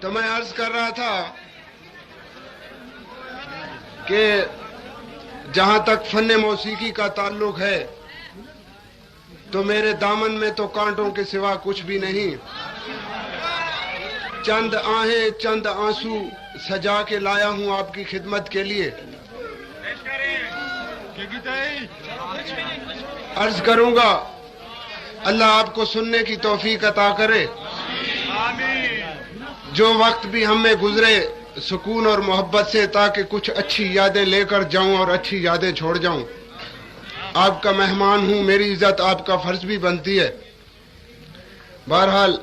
तो मैं अर्ज कर रहा था कि जहां तक फन मौसीकी का ताल्लुक है तो मेरे दामन में तो कांटों के सिवा कुछ भी नहीं। चंद आहें चंद आंसू सजा के लाया हूं आपकी खिदमत के लिए। अर्ज करूंगा अल्लाह आपको सुनने की तौफीक अता करे। जो वक्त भी हम में गुजरे सुकून और मोहब्बत से, ताकि कुछ अच्छी यादें लेकर जाऊं और अच्छी यादें छोड़ जाऊं। आपका मेहमान हूं, मेरी इज्जत आपका फर्ज भी बनती है। बहरहाल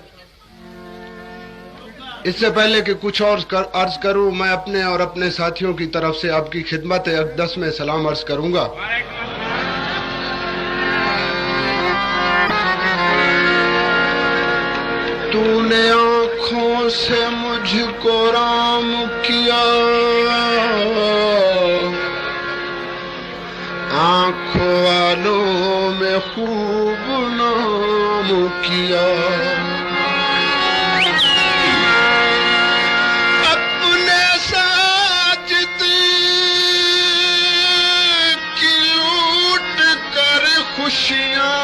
इससे पहले कि कुछ और अर्ज करूं, मैं अपने और अपने साथियों की तरफ से आपकी खिदमत अक़दस में सलाम अर्ज करूंगा। तूने आँखों से मुझको राम किया, आँखों वालों में खूब नाम किया। अपने साजिदी की लूट कर खुशियाँ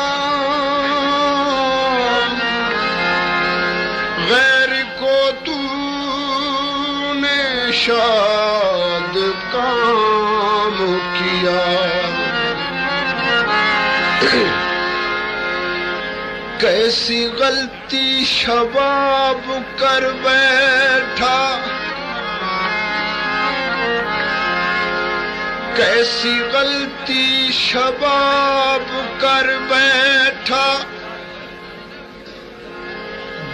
गैर को तूने शाद काम किया। कैसी गलती शबाब कर बैठा, कैसी गलती शबाब कर बैठा,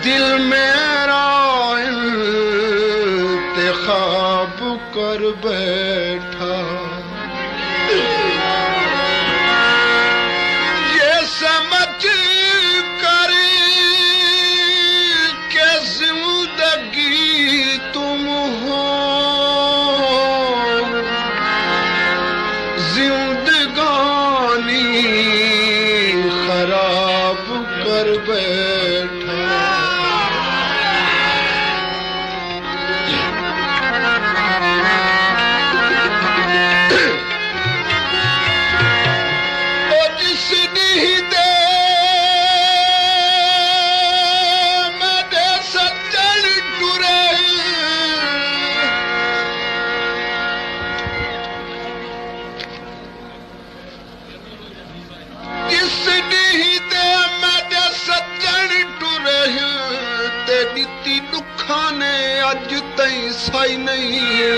दिल मेरा इंतखाब कर बैठा। ये समझ कर के जिंदगी तुम हो, जिंदगानी खराब कर बैठा। अज तई साई नहीं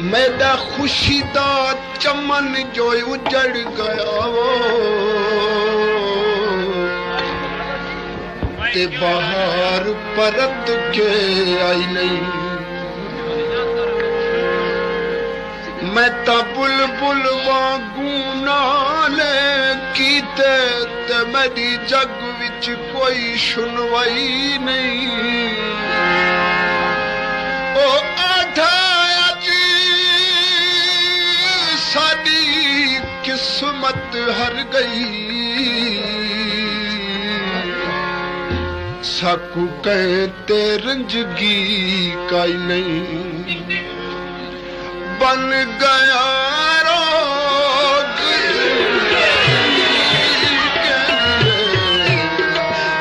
मेरा खुशी दा चमन जो उजड़ गया वो, ते बाहर परत के आई नहीं। मैं ता बुलबुल वांगू नाले कीते ते मेरी जग विच कोई सुनवाई नहीं। ओ आधा जी साडी किस्मत हर गई, साकू कहते रंजगी काई नहीं। बन गया रोग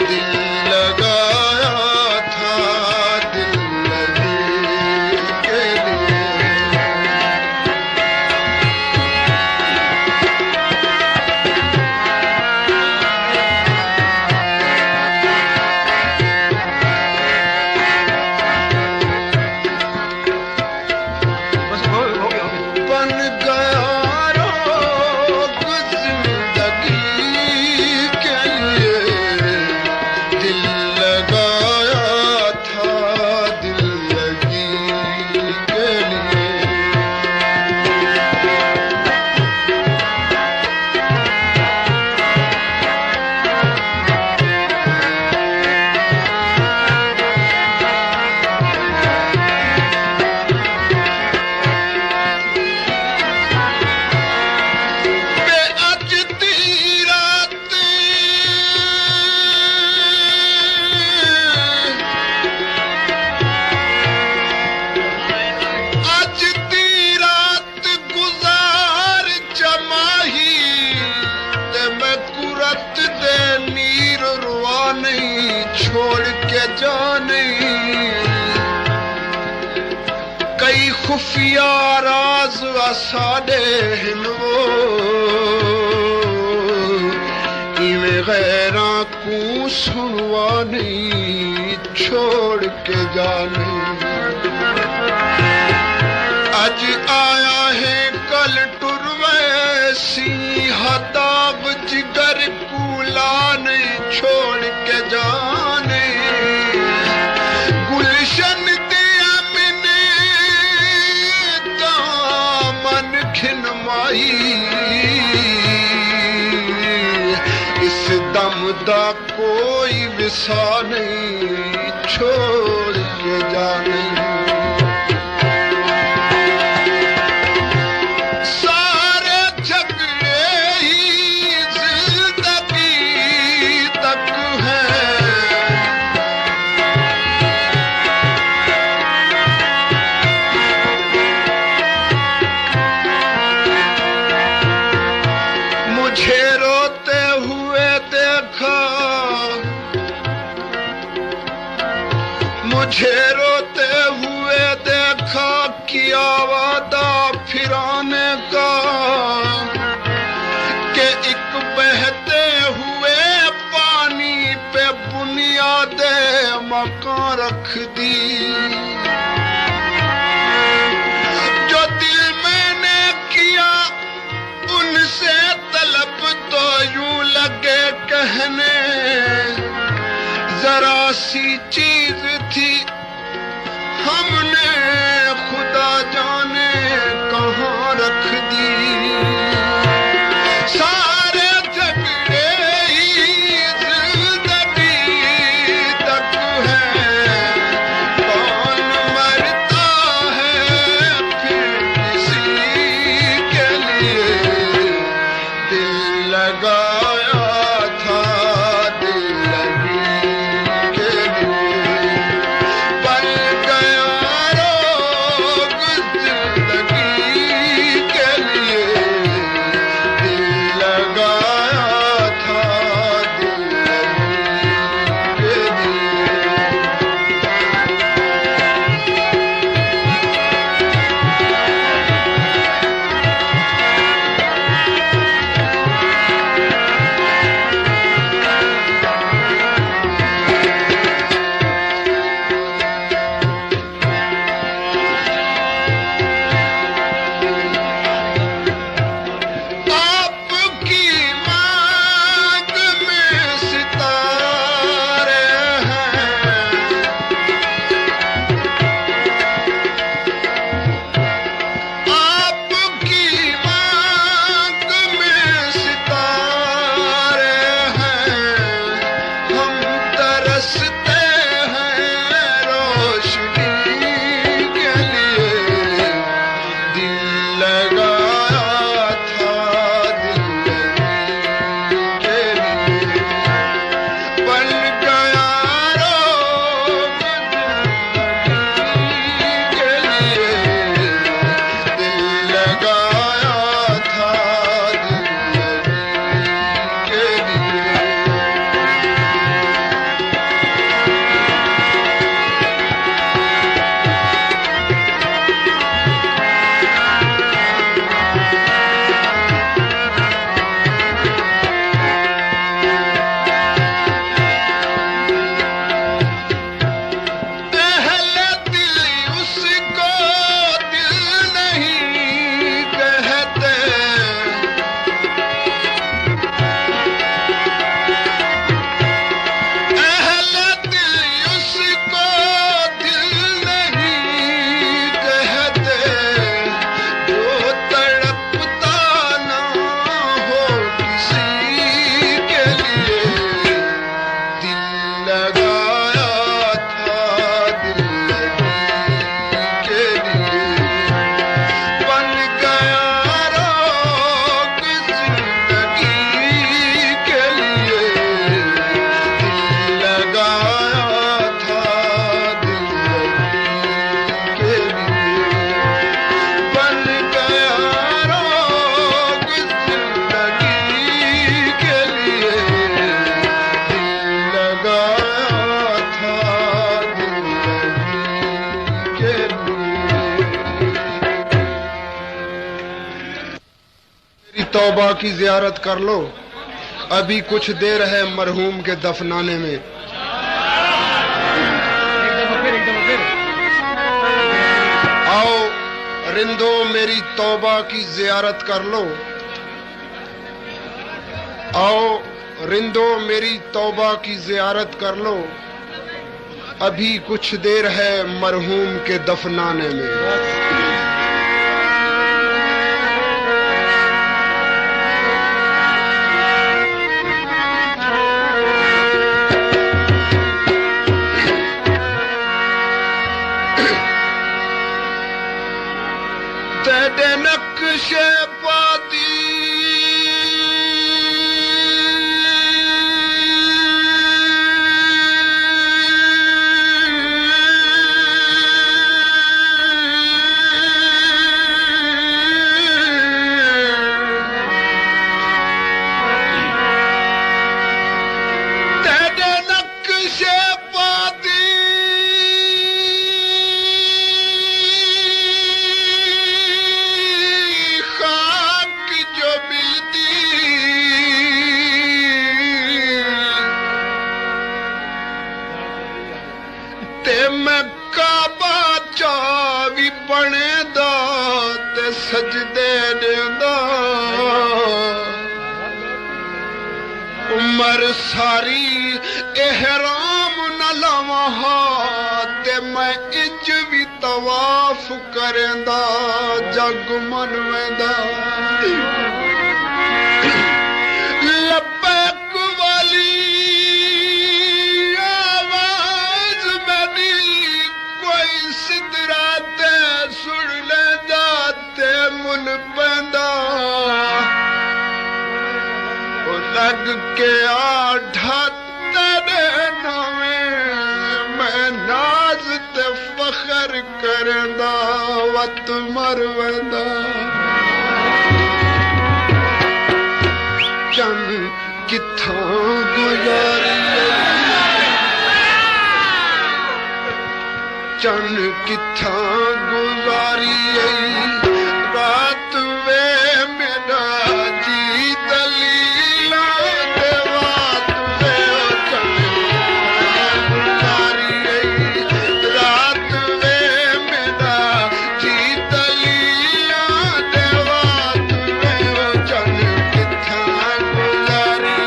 दिल लगाया था, दिल लगने के बन गया मोहब्बत दे नीर रुआ नहीं, छोड़ के जा नहीं। कई खुफिया राज असाडे हिनवो, इवें गैरा को सुनवा नहीं, छोड़ के जा नहीं। अज आया है कल टुरवे सी, हदाब जिगर कूला नहीं, छोड़ के जाने। गुलशन दिया मैंने दामन खिनमाई, इस दम दा कोई विसा नहीं, छोड़ के जाने। मुझे रोते हुए देखा, किया वादा फिराने का, कि एक बहते हुए पानी पे बुनियादे मकान रख दी। जो दिल मैंने किया उनसे तलब, तो यूं लगे कहने जरा सी चीज थी, हमने खुदा जाने कहाँ रख दी। सारे झगड़े ही जिंदगी तक है, कौन मरता है फिर किसी के लिए। दिल लगाया था दिल लगी के लिए, पर गया रोग तौबा की जियारत कर लो, अभी कुछ देर है मरहूम के दफनाने में। आओ रिंदो मेरी तौबा की जियारत कर लो, आओ रिंदो मेरी तौबा की जियारत कर लो, अभी कुछ देर है मरहूम के दफनाने में। तेरे नक्शे पाती सजदे देंदा उमर सारी एहराम न लवां ते मैं इज भी तवाफ करेंदा जग मन वेंदा। लब्बैक वाली आवाज मेरी कोई सिदरा ते सुन ले जाते मुन पैंदा लग के आढ़ा तेरे नावें मैं नाज ते फखर करदा वत मर वेंदा। चन किथां गुजारी चन किथां गुजारी रात वे मेरा जी दलीला देवात वे चन गुजारी रात वे मेरा जी दलीला देवात वे चन किथां गुजारी।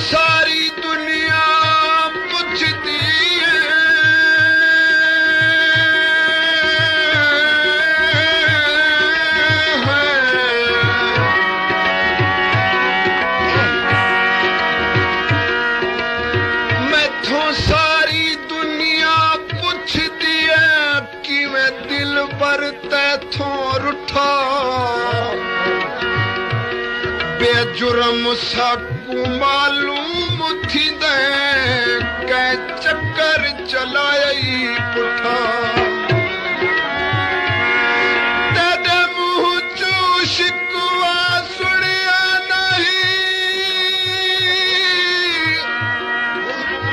सारी दुनिया पुछदी मैथों सारी दुनिया पुछदी है कि मैं दिल पर तैथों रुठा बेजुर्म साकू मालूम थी दे कै चक्कर चलाई पुठा तेरे मुंह चू शिकवा सुनिया नहीं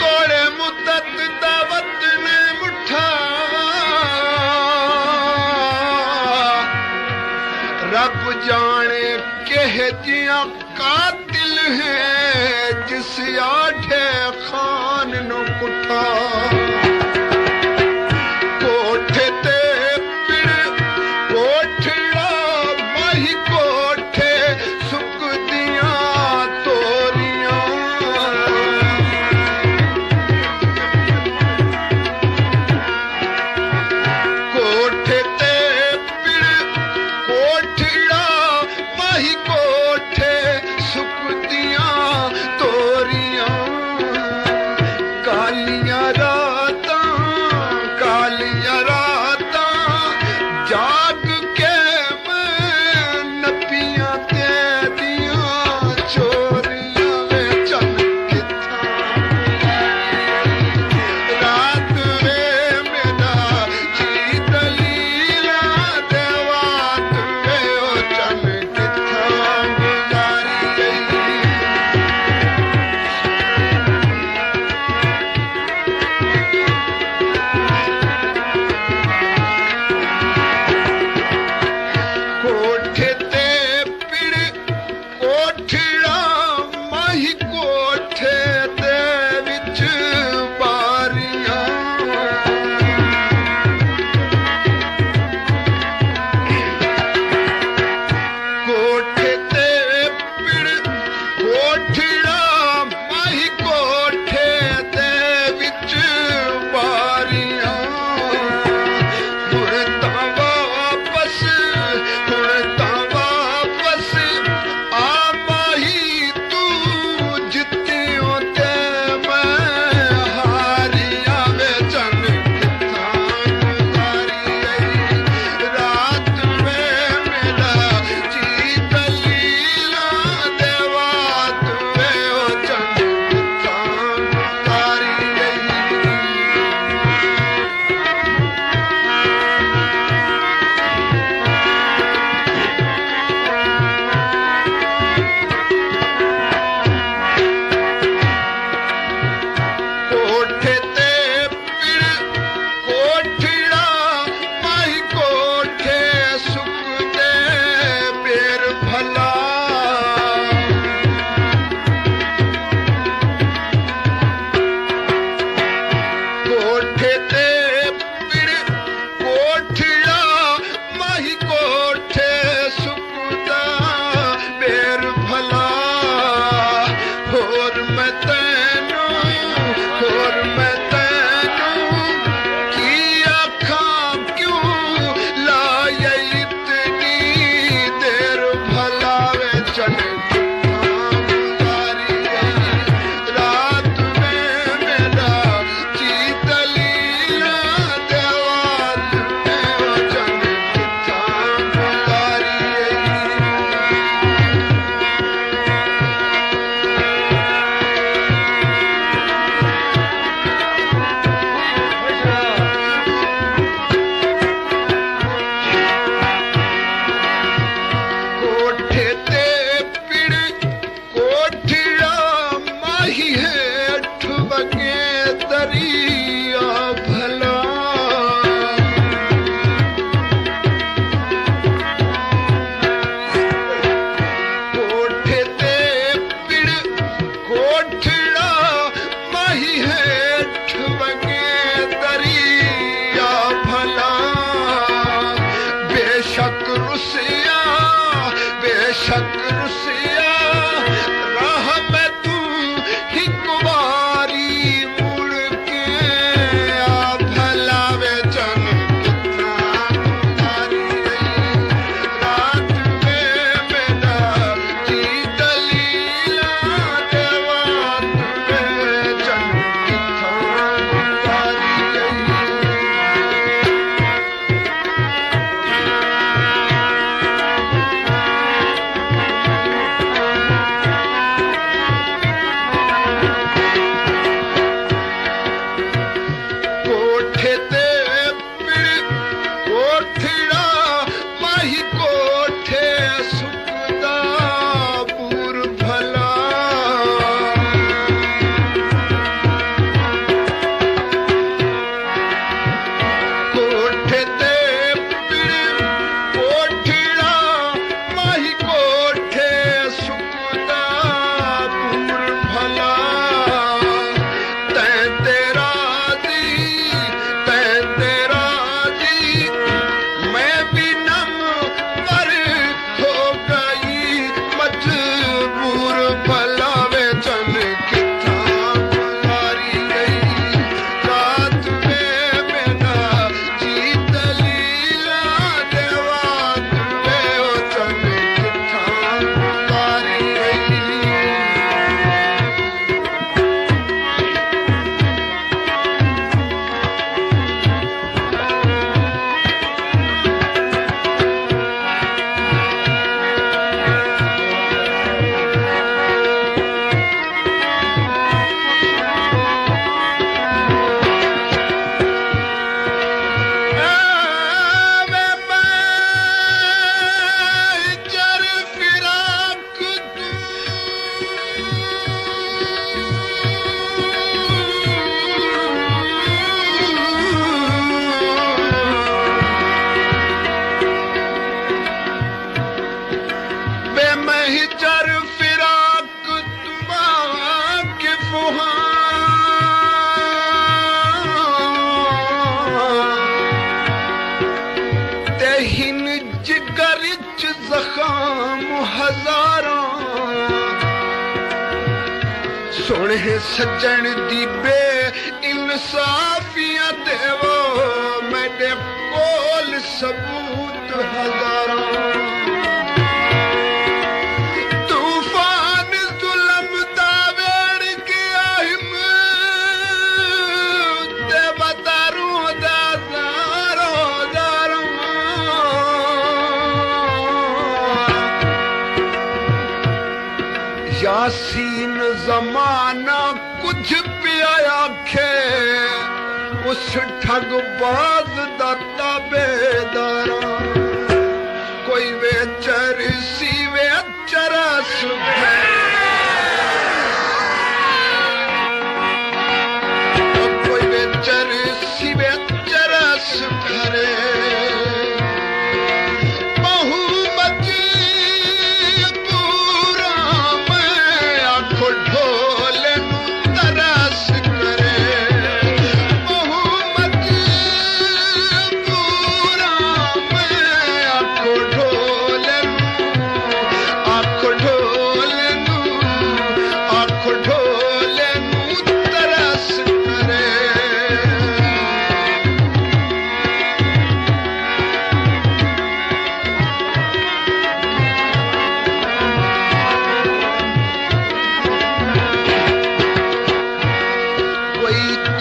तोड़े मुद्दत दावत ने मुठा रब जाने कह जिया कातिल है जिस आठे खान नु कुठा कोठे ते पिड़ कोठड़ा माही कोठे सुक दिया तोरियां कोठे ते पिड़ कोठड़ा माही कोठे सुक दिया तोरियां कालियां रातां जाग के मैं नपियां ते दियां चोरियां वे चन किथा रात वे मेरा जी दलीला देवात वे ओ चन किथा गुजारी गई कोठे ते पिड़ कोठड़ा माही कोठे ते विच बारियां कोठे ते पिड़ कोठड़ा माही कोठे ते विच बारियां हुण तां वापस आ माही तू जित्तियों ते मैं हारिया वे चन किथा गुजारी गई रात में मेरा जी दलीला देवात वे ओ चन किथा गुजारी गई कोठे ते पिड़ कोठड़ा माही कोठे सुक दे बेर भला कोठे ते पिड़ कोठड़ा माही कोठे सुकदा बेर भला होर मैं तैनू की आखां क्यों लाया इतनी देर भला वे चन किथा गुजारी गई रात में मेरा जी दलीला देवात में ओ चन किथा गुजारी गई कोठे ते पिड़ कोठड़ा माही हेठ बगे दरिया भला कोठे ते पिड़ कोठड़ा माही हेठ बगे दरिया भला बेशक रुसिया राह में तू हिक बारी मुड़ के आ भला वे चन किथा गुजारी गई रात में मेरा जी दलीला देवात वे चन किथा गुजारी गई जख्म हजारों सोने सज्जन दी बे इंसाफियां देवो मेरे कोल सबूत हजारों तूफान जुल्म दा वेड़ के आहिम ते बतारूं दा जारो यासीन जमाना कुछ पिया आखे उस ठगबाज दा ताबेदारा कोई वेचर सी वेचरा सुधे कोई वेचर सी वेचरा सुधरे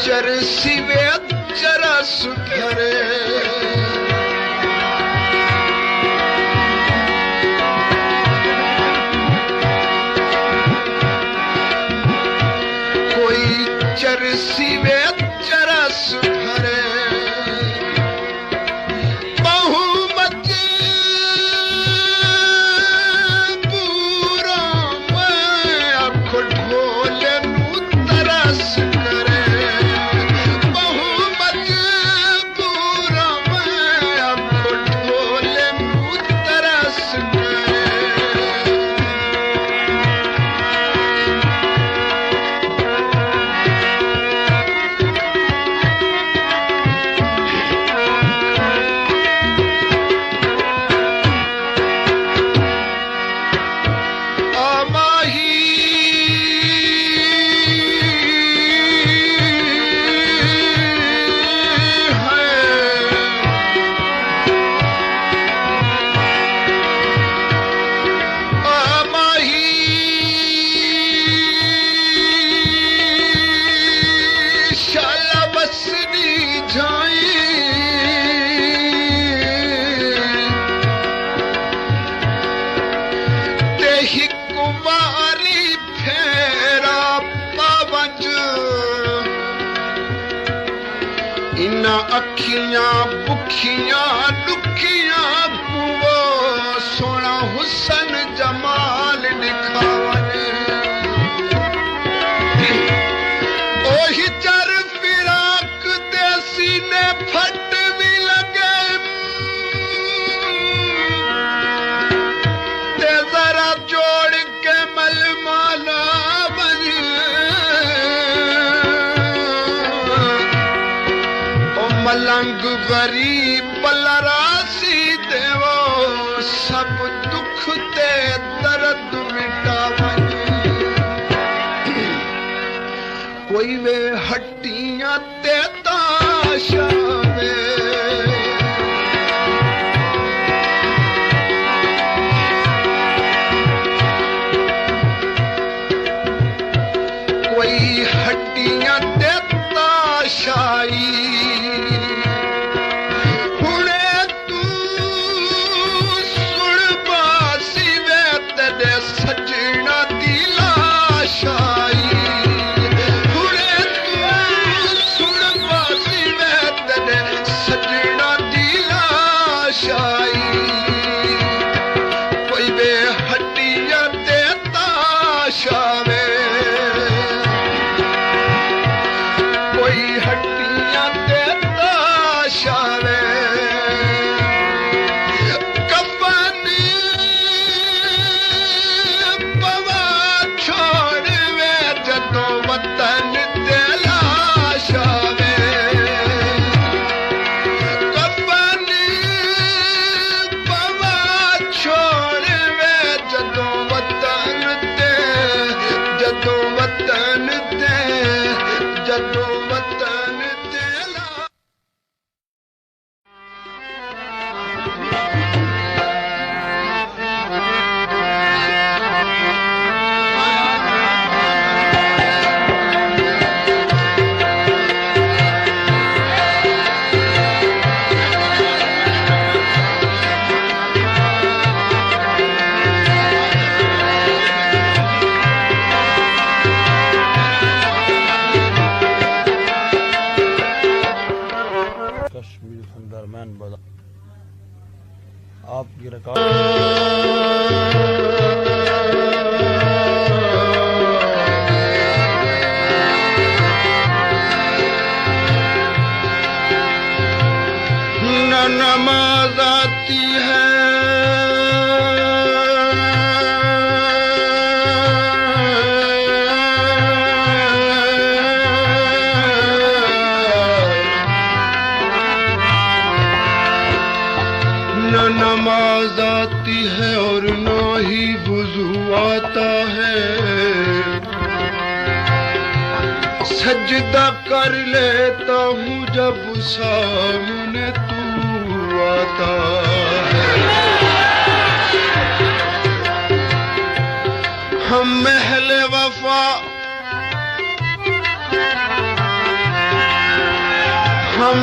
चरसी वे चरस भरे कोई चरसी वे चरस भरे बहुमत पूरा मैं आँखों ढोले नू तरस अखियां बुखियां दुखियां कुओ सोना हुसन जमाल दिखावन ओही चर फिराक दे सीने फट भी लगे ते जरा जोड़ के मलमाला मलंग गरीब बलरासी देवो सब दुख ते दर्द मिटावन कोई वे हड्डियां ते ताशा वे कोई हड्डियां ते ताशाई की रिकॉर्ड। नमाज आती है न नमाज आती है और न ही वुज़ू आता है। सजदा कर लेता हूँ जब सामने तू आता है। हम महले वफा हम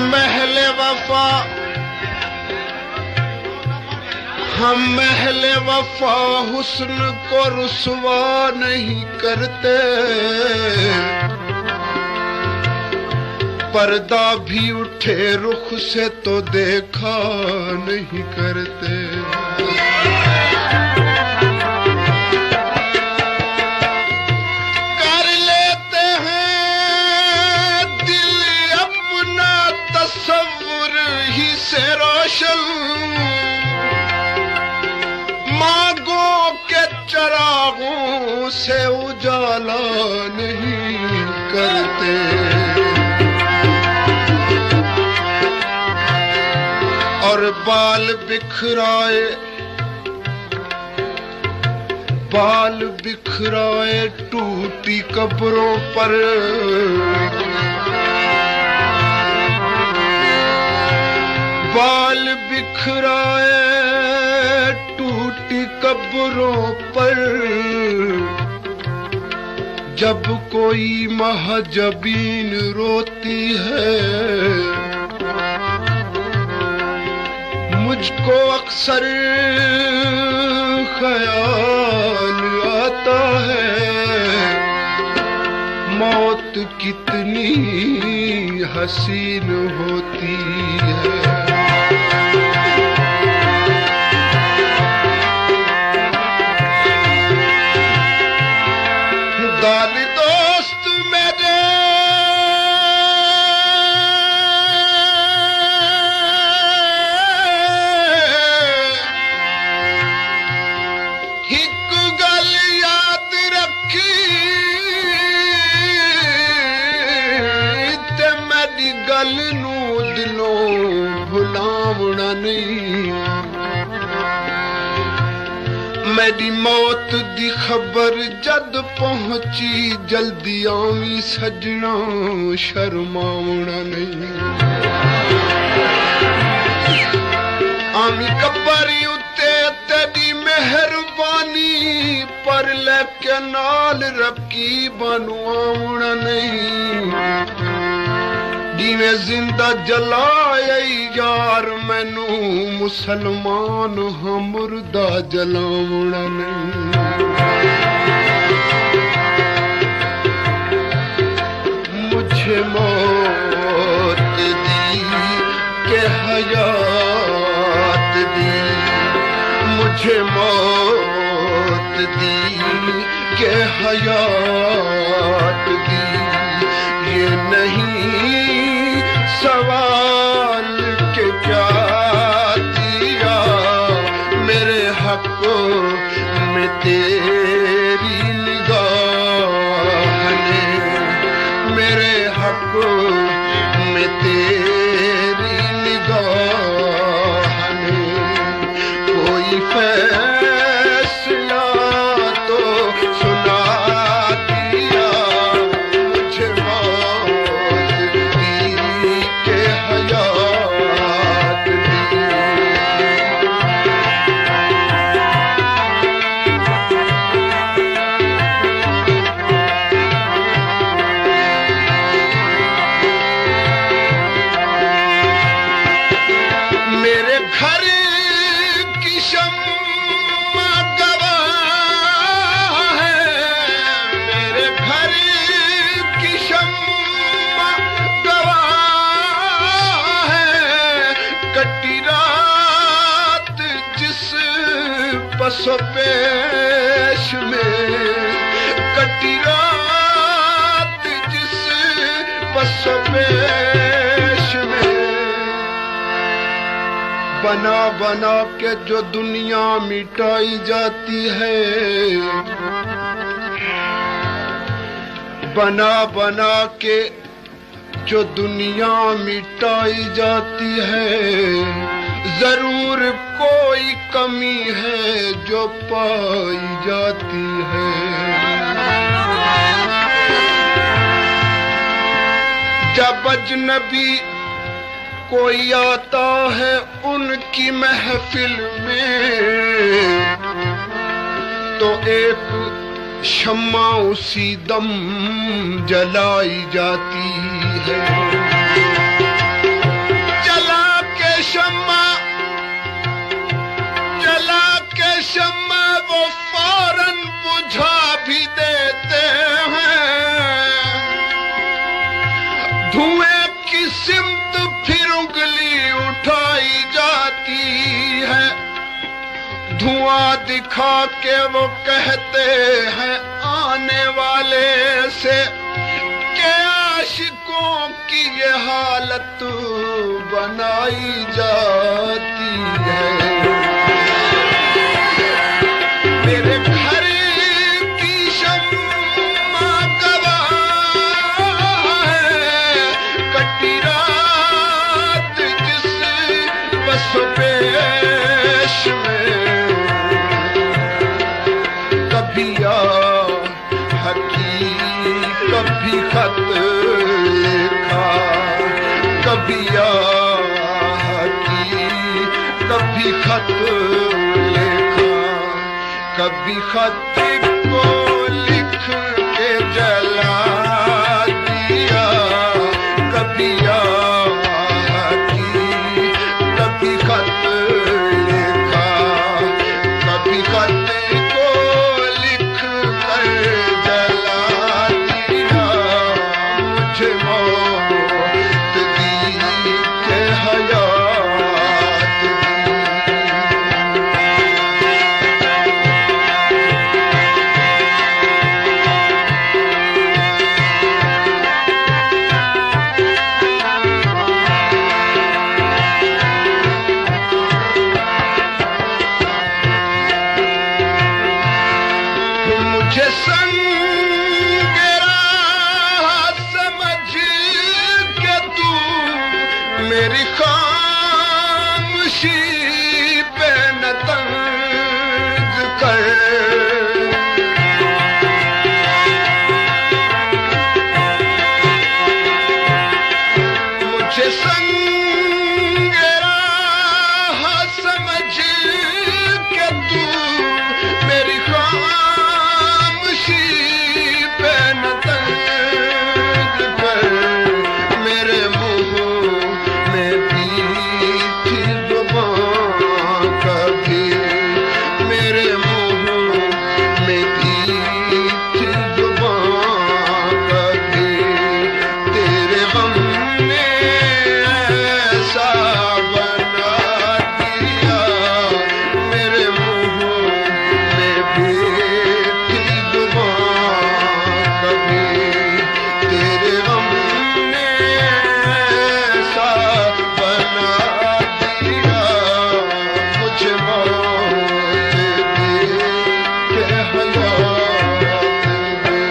महले वफा हुस्न को रुसवा नहीं करते। पर्दा भी उठे रुख से तो देखा नहीं करते। कर लेते हैं दिल अपना तस्वुर ही से रोशन। मांगों के चरागों से उजाला नहीं करते। और बाल बिखराए टूटी कब्रों पर। बाल बिखराए टूटी कब्रों पर। जब कोई महजबीन रोती है मुझको अक्सर ख्याल आता है मौत कितनी हसीन होती है। दानी दोस्त मेरे गल नू दिलों भुलावना नहीं। मेरी मौत दी खबर जद पहुंची जल्दी आवी सजना शर्मावना नहीं। आवी कब्री उत्ते तेरी मेहरबानी पर लेके नाल रकीब बनवावना नहीं। जिवें जिंदा जलाए यार मैनू मुसलमान हाँ मुर्दा जलावना नहीं। मुझे मौत दी के हयात दी। मुझे मौत दी के हयात दी। ये नहीं सवाल के क्या दिया मेरे हक में तेरी निगाह ने। मेरे हक में तेरी निगाह ने कोई फैसला तो सुना दिया। मुझे बसो पेश में कटी रात जिस बसो पेश में। बना बना के जो दुनिया मिटाई जाती है, बना बना के जो दुनिया मिटाई जाती है, जरूर कोई कमी है जो पाई जाती है। जब अजनबी कोई आता है उनकी महफिल में, तो एक शम्मा उसी दम जलाई जाती है। जला के शम्मा वो फौरन बुझा भी देते हैं। धुएं की सिमत फिर उंगली उठाई जाती है। धुआं दिखा के वो कहते हैं आने वाले से कि आशिकों की ये हालत बनाई जाती है। मेरे घर की शम्मा गवाह है, कटी रात जिस बस पेश में। कभी आ हकी कभी खत लिखा, कभी आ हकी कभी खत लिखा। कभी खत को लिख के जला दिया, कभी आ हकी कभी खत लिखा। कभी खत मेरी खामोशी पे न तंज कर। मुझे संग राह समझ के तू मेरी खामोशी पे न तंज कर। मेरे मुंह में भी थी जुबान कभी, मेरे मुंह में भी थी जुबान कभी। तेरे गम ने ऐसा बना दिया, मेरे मुंह में भी थी जुबान कभी। तेरे गम ने ऐसा बना दिया, मुझे मौत दे के हयात दे।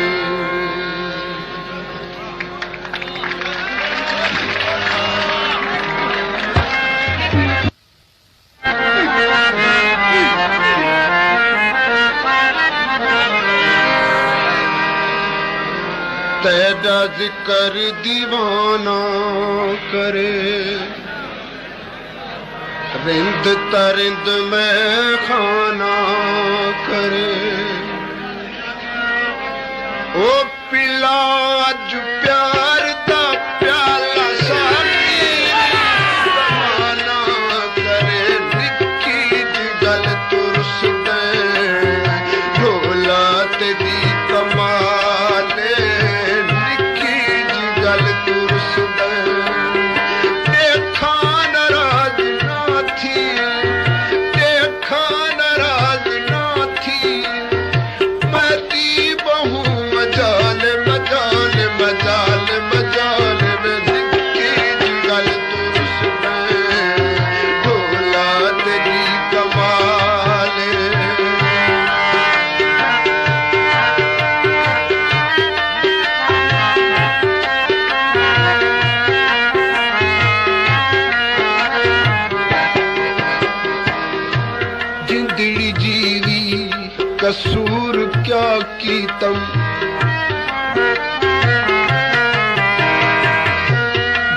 तेरा जिक्र दीवाना करे, रिंद तरिंद में खाना करे। ओ पिला अज प्यार दा प्याला साडी रवाना करे। निक्की जी गल तुरस दे ढोला तेरी कमाले। निक्की जी गल तुरस दे देखा नाराज ना थी, देखा नाराज ना जीवी कसूर क्या कीतम,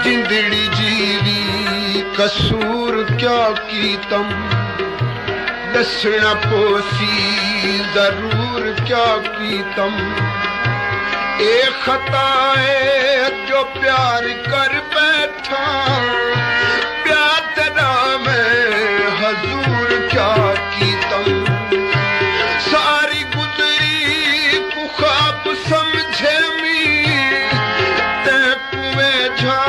जिंदड़ी जीवी कसूर क्या कीतम, दसना पोसी जरूर क्या कीतम। एक खता है जो प्यार कर बैठा, प्यार तेरा मैं हजूर क्या कीतम। सारी गुजरी को ख्वाब समझे मी, ते कुएं झा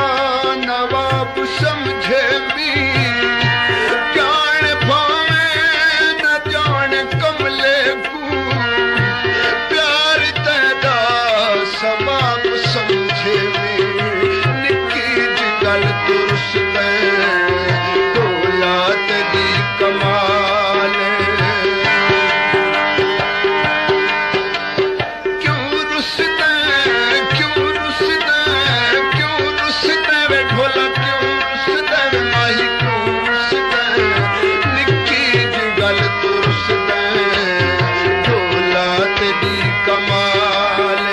नवाब समझे मी। जान भावे न जान कमले को, प्यार तेरा सबाब समझे मी। निकी जी गल दुरुस्त दौलत दी कमाल, क्यों रुसदा क्यों रुसदा क्यों रुसदा वे ढोला, क्यों रुसदा वे माही, क्यों रुसदा। निकी जी गल दुरुस्त दौलत दी कमाल।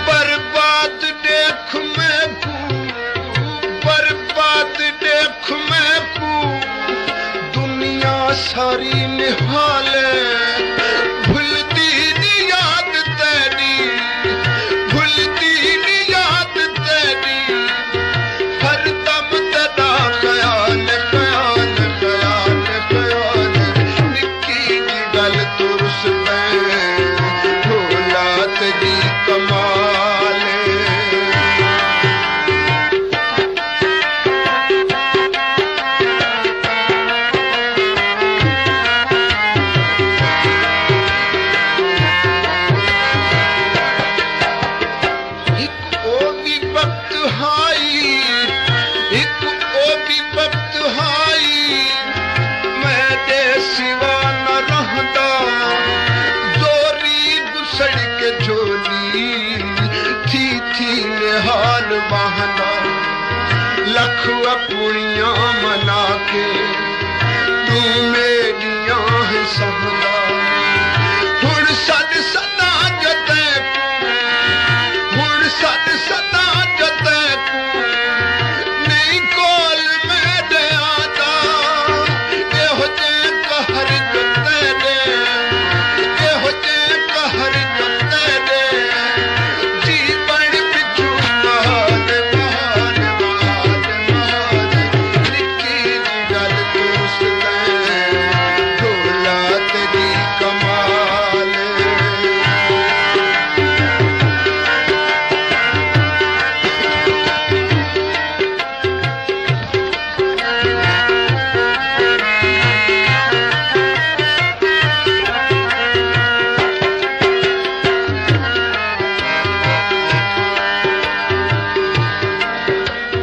बर्बाद देख मैं को, बर्बाद देख मैं को, दुनिया सारी निहाले। भूलती नी याद तेरी, भूलती नी याद तेरी, हर दम तेरा ख्याल ख्याल ख्याल ख्याल। निकी जी गल दुरुस्त दौलत दी कमाल। एक ओ भी वक्त हाई, एक ओ भी वक्त हाई, मैं दे सिवा न रहदा। जोरी गुसड़ के झोली थी निहाल बहना। लख अपनियां मना के तू मेरियां है सहदा। हुण सद सदा जते को, हुण सद सदा जते को, नहीं कोल मेरे आदा। एहो जे कहर जते दे, एहो जे कहर जते दे, जीवन पिछू महान महान महान महान। निकी जी गल दुरुस्त दौलत दी कमाल।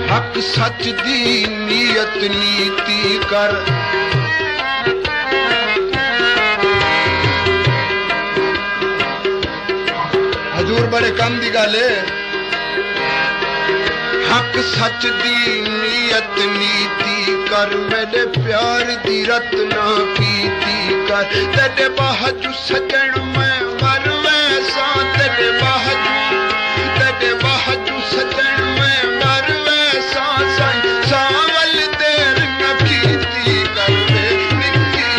हक सच दी नीयत नीति कर, हजूर बड़े कम दी गल है। हक सच दी नीयत नीति कर, मेरे प्यार दी रत्ना कीती कर। तेरे बाजू सजन मैं मर वैसा, तेरे बाजू सजन मैं मर वैसा। सावल देर न कीती कर, निकी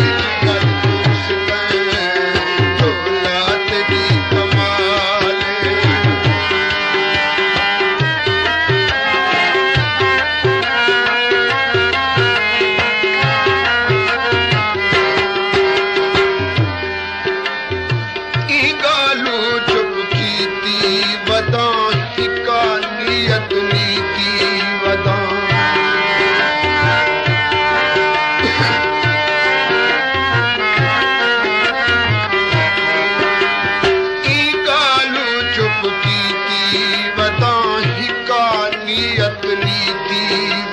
गल दुरुस्त दौलत दी कमाल। ई गालू चुप कीती वदा, हिका नीयत नीति वदा। ई गालू चुप कीती वदा, हिका नीयत नीति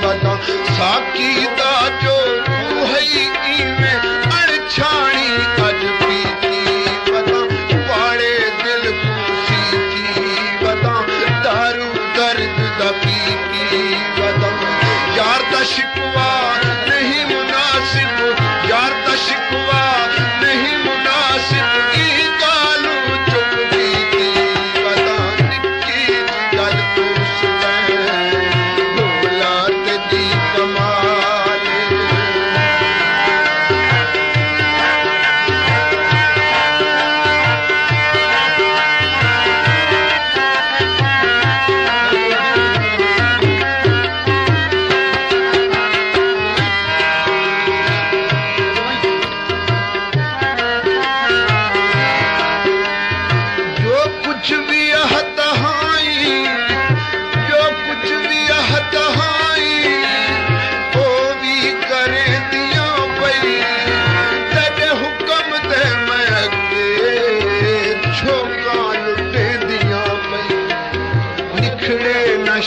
वदा। साकी दा जो है इवें अणछाणी अज पी वदम यार दा शिकवा नहीं मुनासिब यार दा शिकवा नहीं मुनासिब ई गालू चुप दी वदा निक्की गल तू सुने भोला तेरी कमाल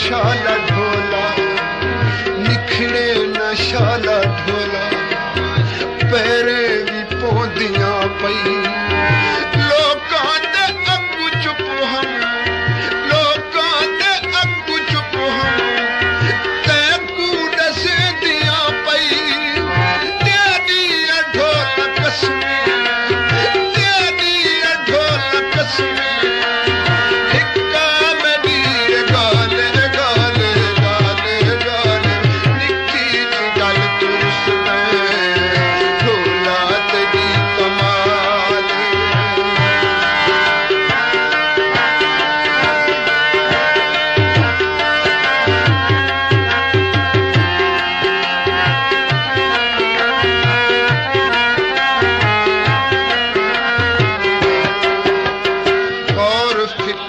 शाला ढोला निखड़े न शाला ढोला पैरे भी पौंदियां पई लोकां दे अगू चुप हम लोकां दे अगू चुप हम तैकू दस दियां पई तेरी ढोल कसमी तेरी ढोल कसमी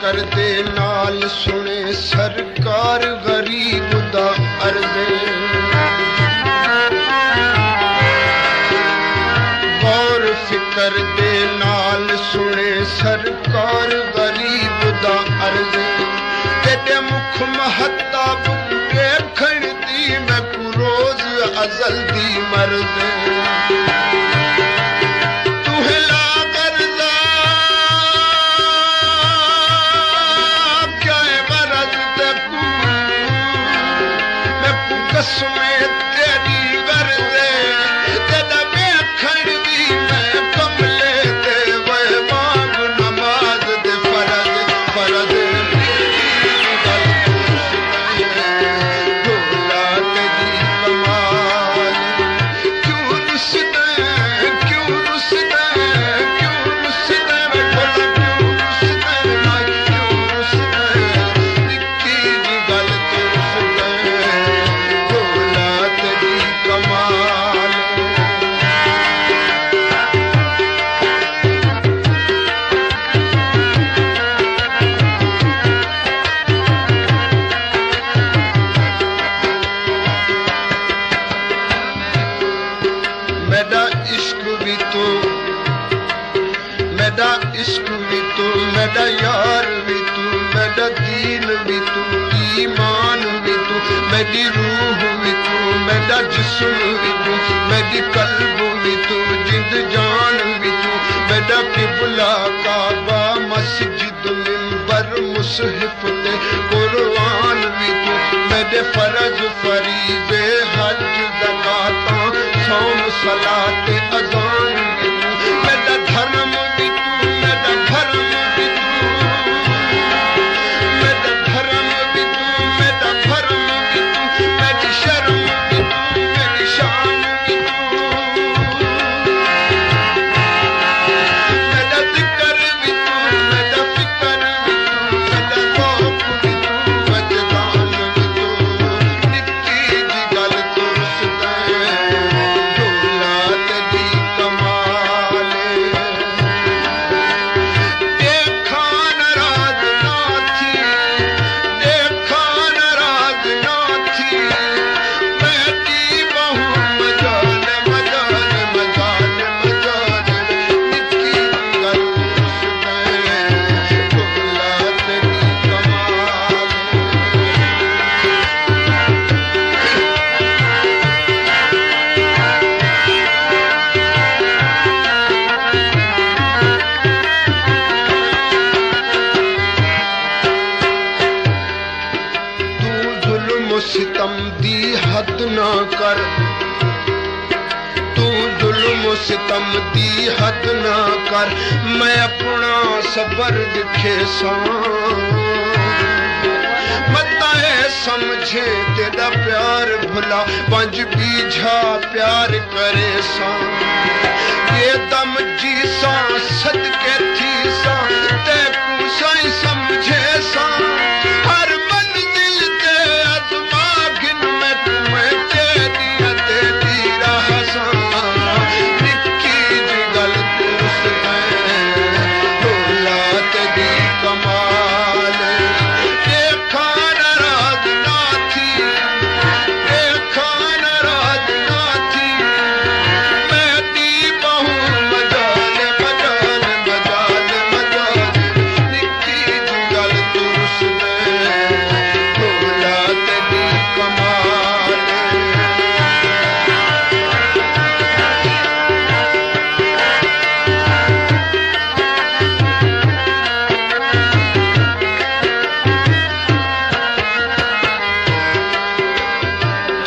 करदे नाल सुने सरकार गरीब दा अर्ज़े गौर फिकर दे नाल सुने सरकार गरीब दा अर्ज़े तेरे मुख महताब देखण दी मैं को रोज अज़ल दी मर्ज़े कसमें तेरी गर्दे तेरा बेखड़ दी मैं कमले दे वे मांग नमाज दे फरज फरज भोला तेरी कमाल क्यों रुसदे क्यों रुसदे क्यों रुसदे भोला क्यों रुसदे माई क्यों रुसदे निक्की दी गल तो रुसदे कमाल मेरा इश्क भी तू मेरा इश्क भी तू मेरा यार भी तू मेरा दीन भी तू ईमान भी तू मेरी रूह भी तू मेरा जिस्म भी तू मेरी कल्ब भी तू जिंद जान भी तू मेरा किबला काबा मस्जिद मिंबर मुसहिफ ते कुरान भी तू मेरे फर्ज फरीज़े हज ज़कात सौम सलात अज़ान भी तू मेरा धर्म भी तू मेरा धर्म भी तू मेरा धर्म भी तू मेरा धर्म भी तू मेरी शर्म भी तू मेरी शान भी तू मेरा जिक्र भी तू मेरा फिक्र भी तू मेरा खौफ भी तू वजदान भी तू निक्की दी गल तो रुसदे भोला तेरी कर, तू जुल्म सितम दी हद ना कर, मैं अपना सबर दिखे सा, मताए समझे तेरा प्यार भुला, पंज बीझा प्यार करे सा, ये दम जी सा सदके थी सा, ते कुसाई समझे सा, हर मंजिल ते अज़मा गिन में तुम्हें ते दिया ते दी रहा सा, निक्की जी गल तुसने दौलत दी कमाल, देखा नाराज ना थी, देखा नाराज ना थी, मैं दी बहू मजाल मजाल मजाल मजाल, निक्की जी गल तुसने दौलत दी कमाल।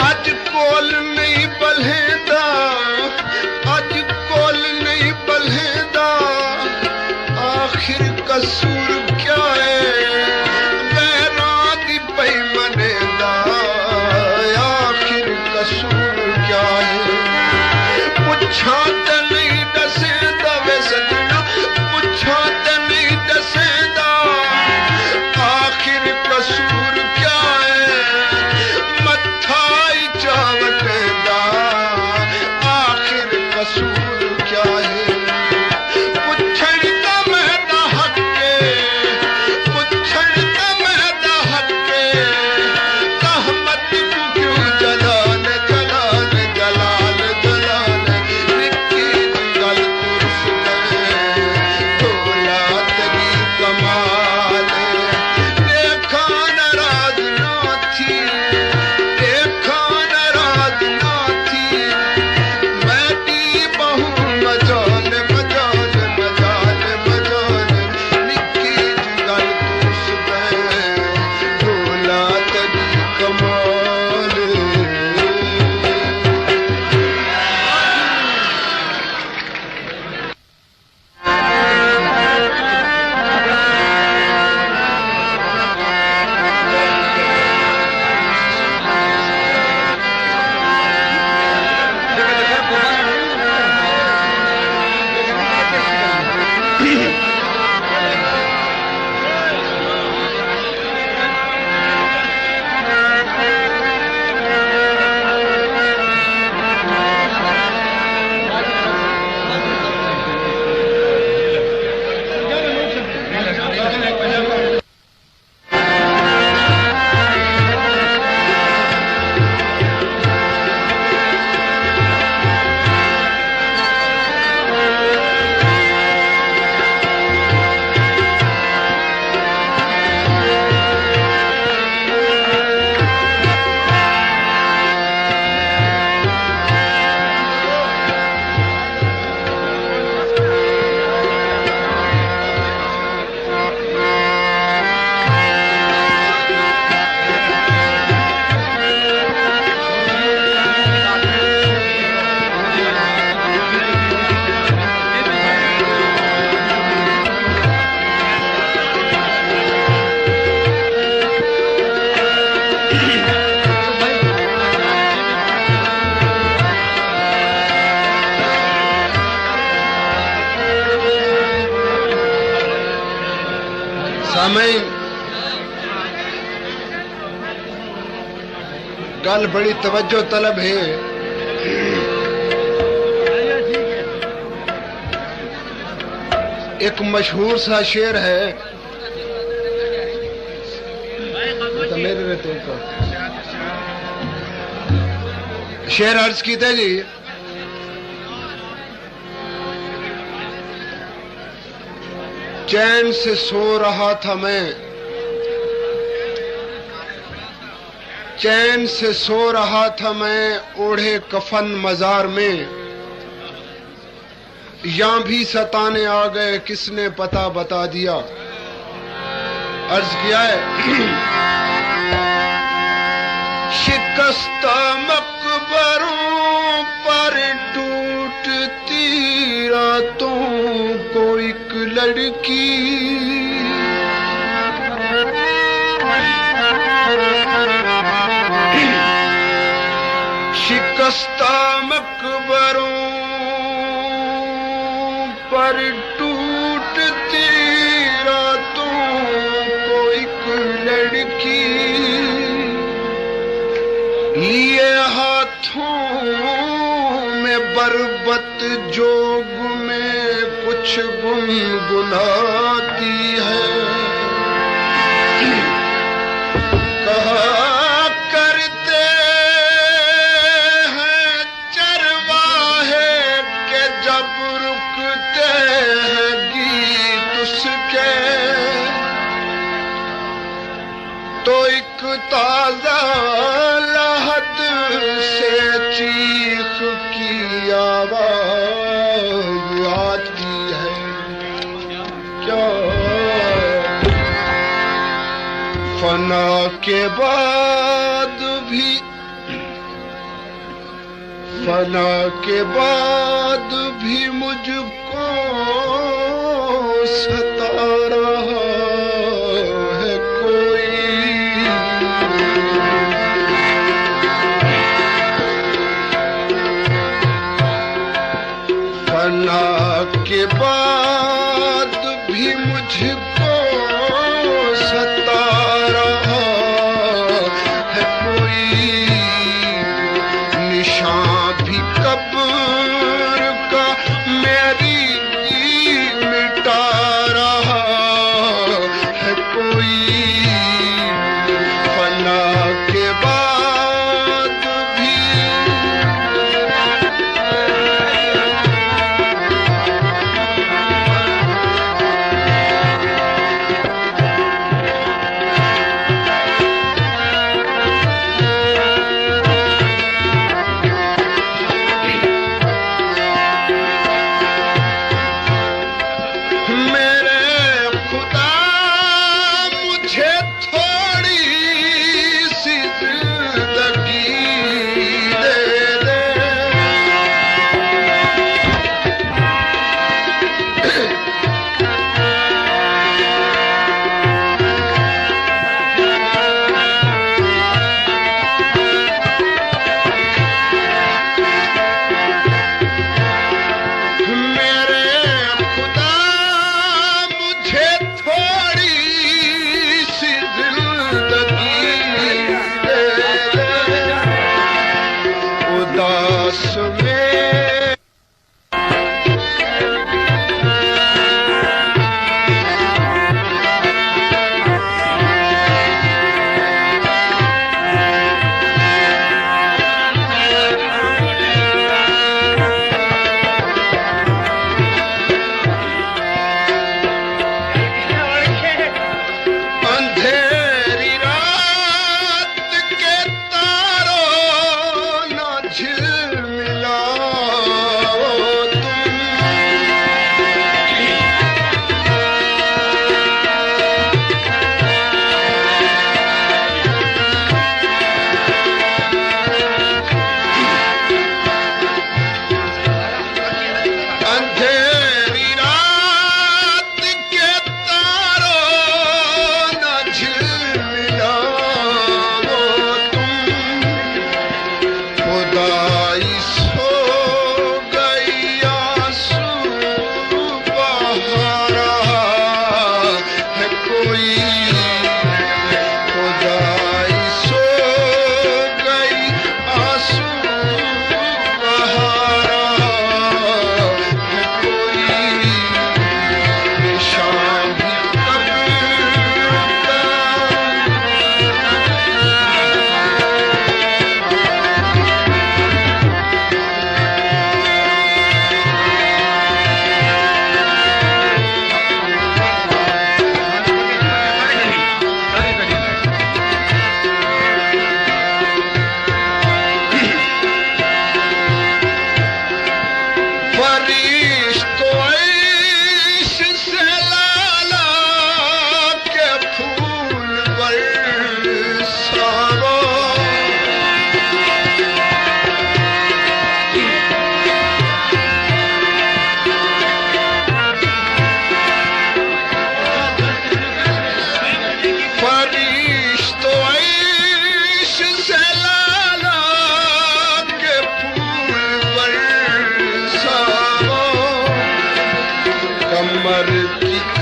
अज कोल नहीं बल्हेंदा, अज कोल नहीं बल्हेंदा, आखिर कसूर क्या है, बैरां दी पई मनेंदा, आखिर कसूर क्या है, पुछां ते नहीं दसेंदा वे सजना, पुछां ते नहीं दसेंदा, आखिर कसूर क्या है, मथाई चावटेंदा, आखिर कसूर क्या है, पुछण दा मैदा हक्के, पुछण दा मैदा हक्के, रहमत को क्यों जलाल जलाल जलाल जलाल, निक्की जी गल तुसने दौलत दी कमाल, देखा नाराज ना थी, देखा नाराज ना थी, मैं दी बहू मजाल मजाल मजाल मजाल, निक्की जी गल तुसने दौलत दी कमाल। सामईन, गल बड़ी तवज्जो तलब है, एक मशहूर सा शेर है, तो मेरे रहते को शेर अर्ज कीता जी, चैन से सो रहा था मैं, चैन से सो रहा था मैं, ओढ़े कफन मजार में, यहां भी सताने आ गए, किसने पता बता दिया। अर्ज किया है शिकस्ता मकबरों पर टूटती रातों को एक लड़की शिकस्ता मकबरों पर टूटती रातों को एक लड़की लिए हाथों में बरबत जोग में कुछ गुनगुनाती है। कहा करते हैं चरवाहे के जब रुकते हैं गीत उसके तो एक ताजा लहद से चीख की आवाज आती है। क्या फना के बाद भी मुझको सता रहा है कोई। फना के बाद भी मुझको सता रहा है कोई। निशान भी कब्र का मेरी मिटा रहा है कोई। फना के बाद भी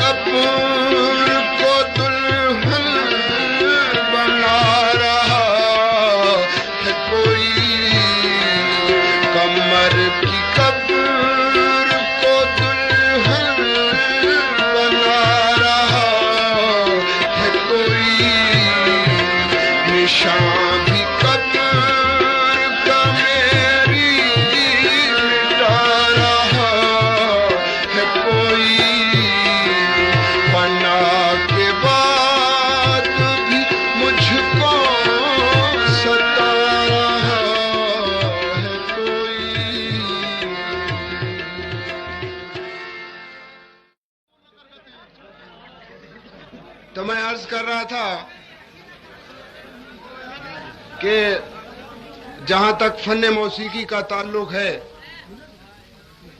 कब्र को दुल्हन बना रहा है कोई, कमर की कब्र को दुल्हन बना रहा है कोई, निशान भी कब्र का मेरी मिटा रहा है कोई, बना के बाद भी मुझको सता रहा है कोई। तो मैं अर्ज कर रहा था कि जहां तक फन मौसीकी का ताल्लुक है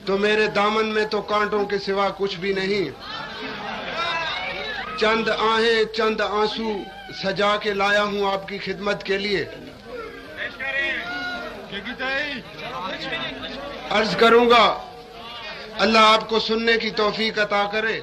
तो मेरे दामन में तो कांटों के सिवा कुछ भी नहीं। चंद आहें चंद आंसू सजा के लाया हूं आपकी खिदमत के लिए। अर्ज करूंगा अल्लाह आपको सुनने की तौफीक अता करे।